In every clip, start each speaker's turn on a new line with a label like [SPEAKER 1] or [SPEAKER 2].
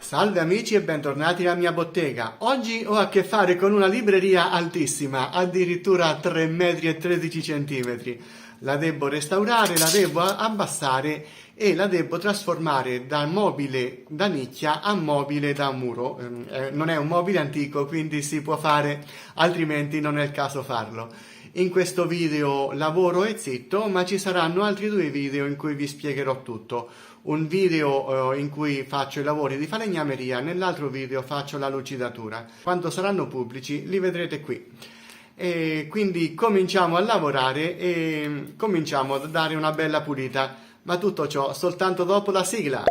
[SPEAKER 1] Salve amici e bentornati nella mia bottega. Oggi ho a che fare con una libreria altissima, addirittura 3 metri e 13 centimetri. La devo restaurare, la devo abbassare e la devo trasformare da mobile da nicchia a mobile da muro. Non è un mobile antico, quindi si può fare, altrimenti non è il caso farlo. In questo video lavoro e zitto, ma ci saranno altri 2 video in cui vi spiegherò tutto. Un video in cui faccio i lavori di falegnameria, nell'altro video faccio la lucidatura. Quando saranno pubblici li vedrete qui. E quindi cominciamo a lavorare e cominciamo a dare una bella pulita, ma tutto ciò soltanto dopo la sigla.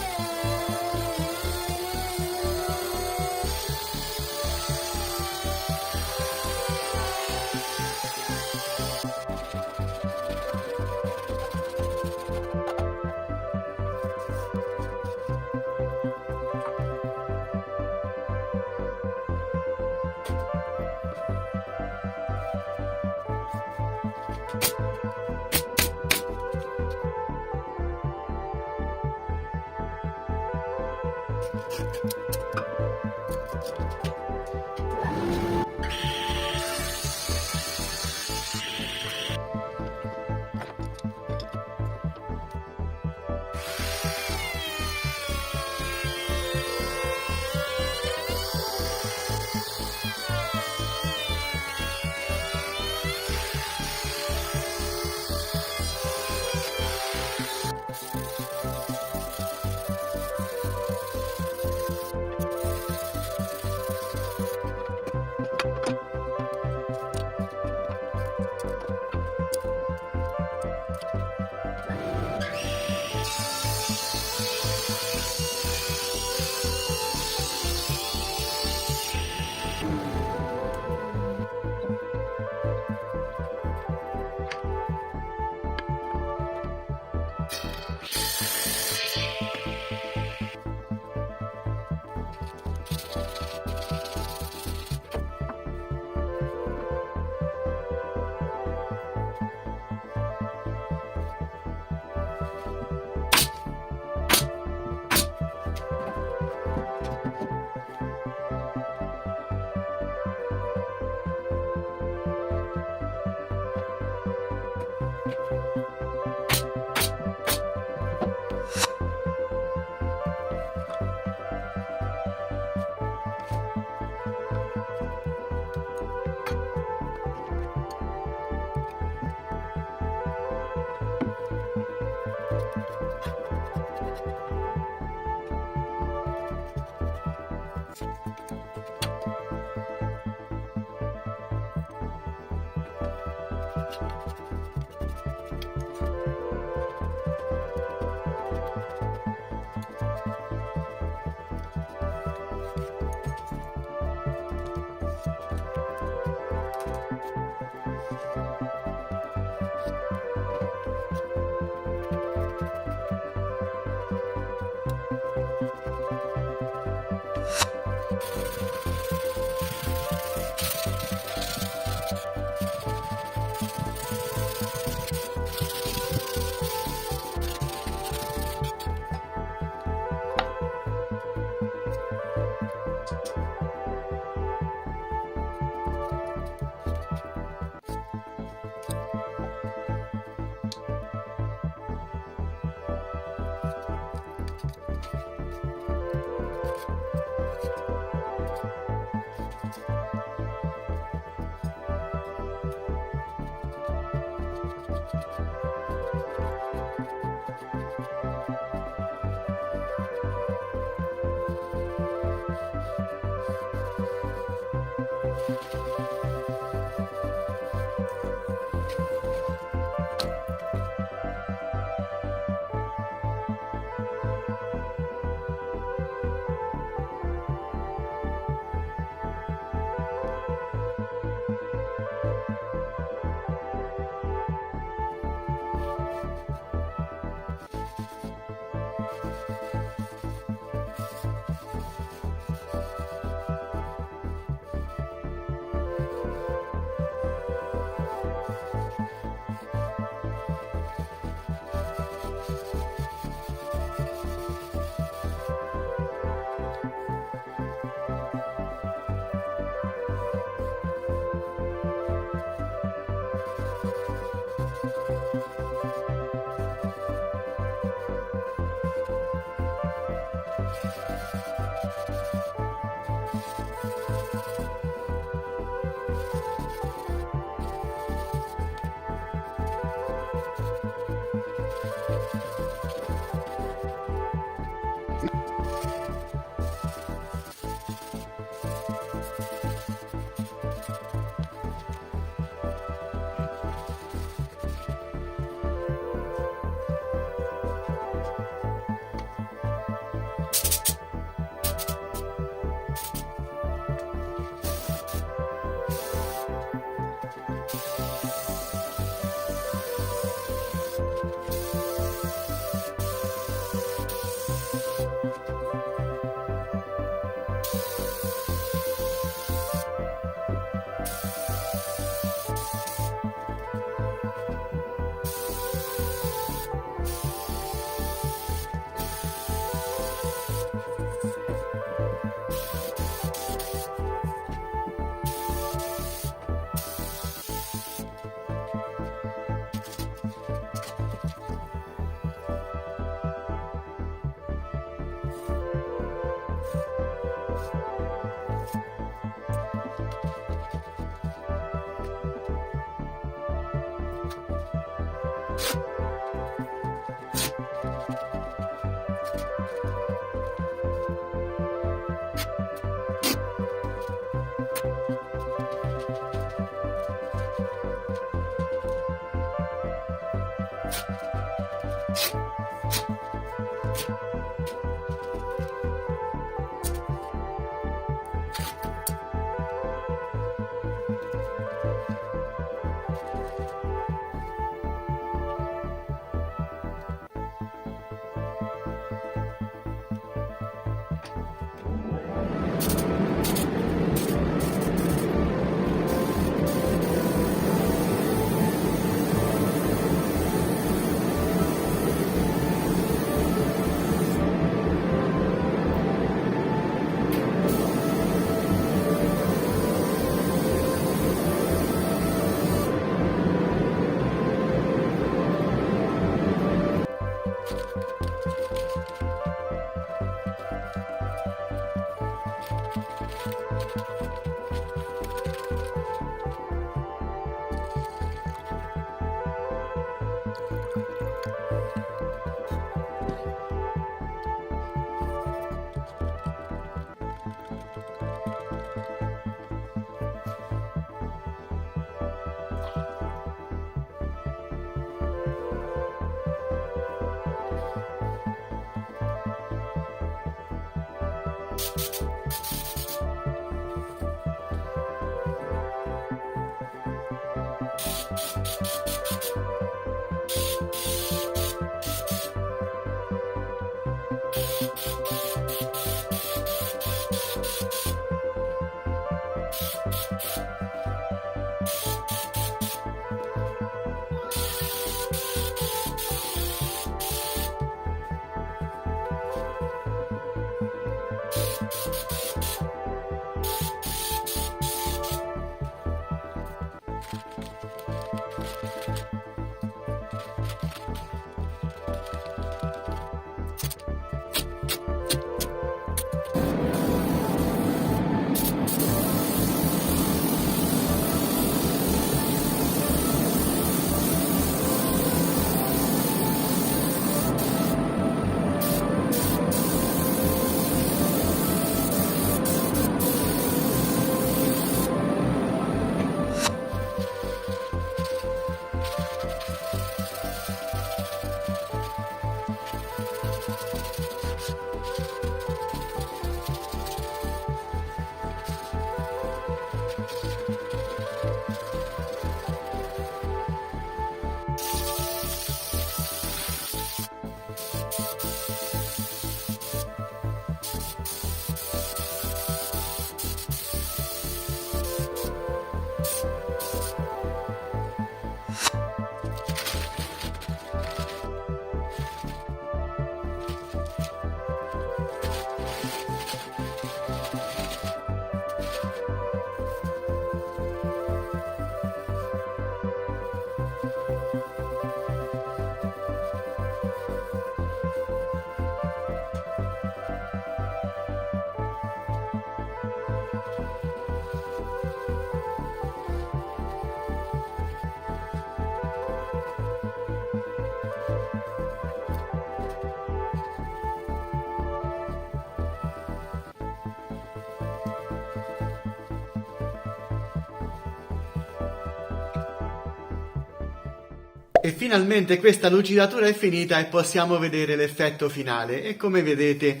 [SPEAKER 1] E finalmente questa lucidatura è finita e possiamo vedere l'effetto finale e come vedete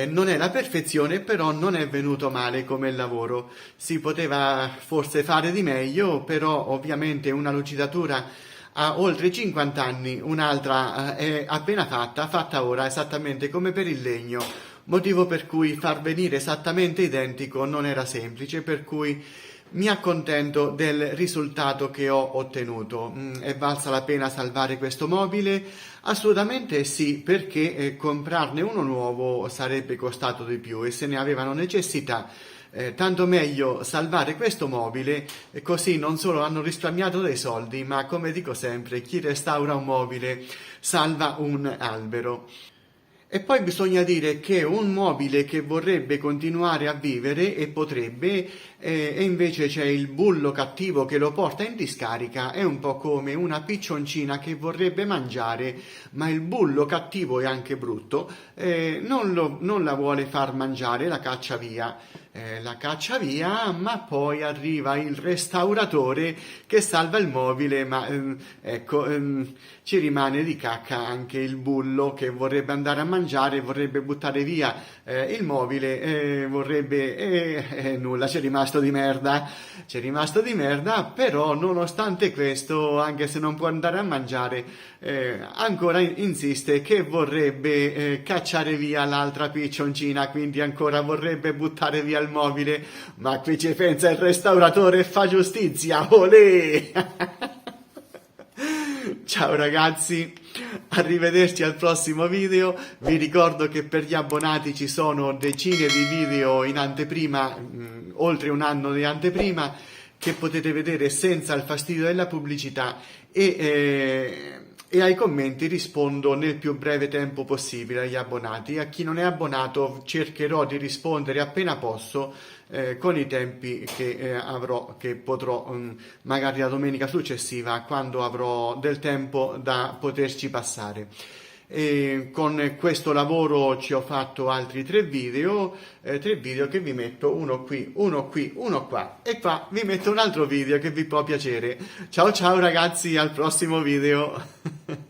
[SPEAKER 1] non è la perfezione, però non è venuto male come lavoro. Si poteva forse fare di meglio, però ovviamente una lucidatura ha oltre 50 anni, un'altra è appena fatta ora esattamente come per il legno, motivo per cui far venire esattamente identico non era semplice, per cui mi accontento del risultato che ho ottenuto. È valsa la pena salvare questo mobile? Assolutamente sì, perché comprarne uno nuovo sarebbe costato di più e se ne avevano necessità. Tanto meglio salvare questo mobile, così non solo hanno risparmiato dei soldi, ma come dico sempre, chi restaura un mobile salva un albero. E poi bisogna dire che un mobile che vorrebbe continuare a vivere e potrebbe, e invece c'è il bullo cattivo che lo porta in discarica, è un po' come una piccioncina che vorrebbe mangiare, ma il bullo cattivo è anche brutto, non la vuole far mangiare, la caccia via. Ma poi arriva il restauratore che salva il mobile, ma ci rimane di cacca anche il bullo che vorrebbe andare a mangiare, vorrebbe buttare via il mobile, nulla, c'è rimasto di merda, però nonostante questo, anche se non può andare a mangiare, ancora insiste che vorrebbe cacciare via l'altra piccioncina, quindi ancora vorrebbe buttare via il mobile, ma qui ci pensa il restauratore e fa giustizia, olè! Ciao ragazzi, arrivederci al prossimo video. Vi ricordo che per gli abbonati ci sono decine di video in anteprima, oltre un anno di anteprima, che potete vedere senza il fastidio della pubblicità e ai commenti rispondo nel più breve tempo possibile agli abbonati. A chi non è abbonato cercherò di rispondere appena posso con i tempi che potrò, magari la domenica successiva, quando avrò del tempo da poterci passare. E con questo lavoro ci ho fatto altri 3 video che vi metto, uno qui, uno qua, e qua vi metto un altro video che vi può piacere. Ciao ciao ragazzi, al prossimo video.